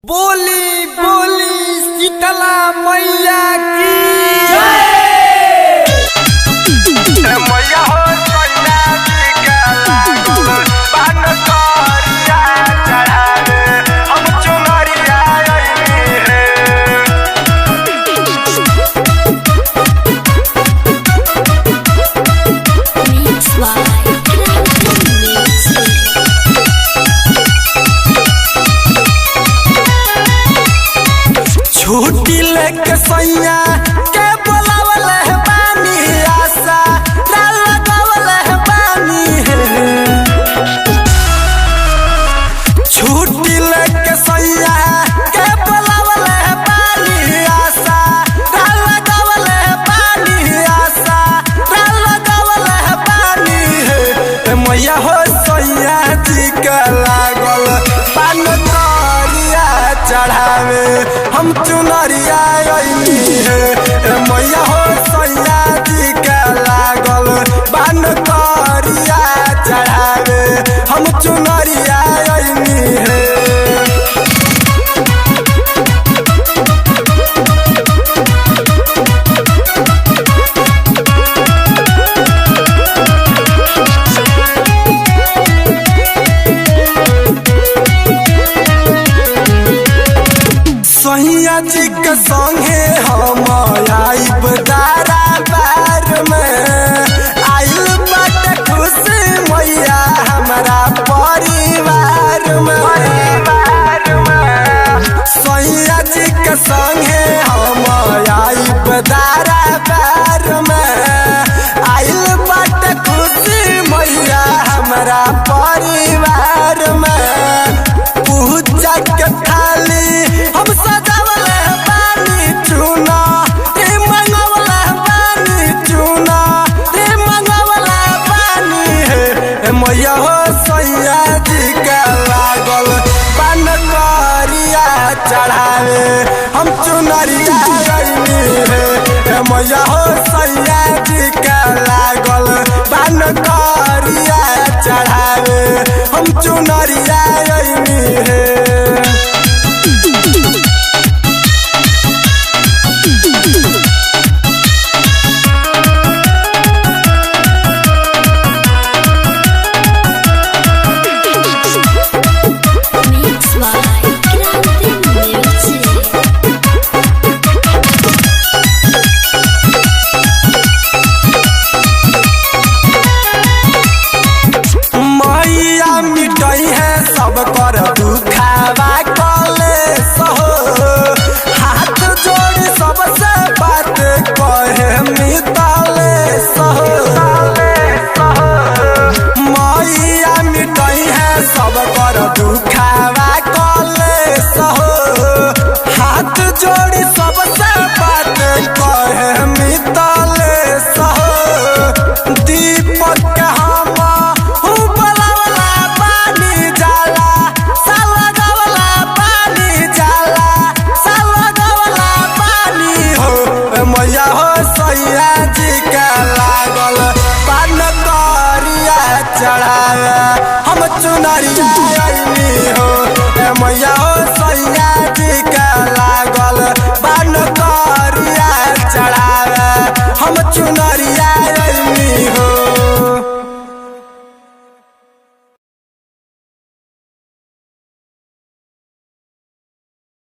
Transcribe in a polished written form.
बोली बोली शीतला मैया की मैया हो सैया जी के लागल बान करिया चढ़ावे हम चुनरिया अइली हे। Mix by छुट्टी लेके सैया के बोलावल है बानी आशा लगावल है बानी छुट्टी लेके सैया के बोलावल है बानी आशा लगावल है बानी आशा लगावल है बानी मैया हो सैया जी के लागल पान करिया चढ़ावे हम चुनरिया अइली हे। मैया हो सैया जी के लागल बान करिया चढ़ावे हम चुनरिया अइली हे। सैया जी के संगे हम आइब दरबार में आइल बाटे खुशी मैया हमारा परिवार में सैया जी के संगे हम आइब दरबार में आइल बाटे खुशी मैया हमारा परिवार में पूजा के थाली हम सजावल है बानी चूना रे मंगवल है बानी चूना रे मंगवल है बानी हे। मैया हो सैया जी के लागल पान करिया चढ़ावे हम चुनरिया अइली हे। मैया हो सैया जी के लागल पान करिया चढ़ावे हम चुनरिया अइली हे।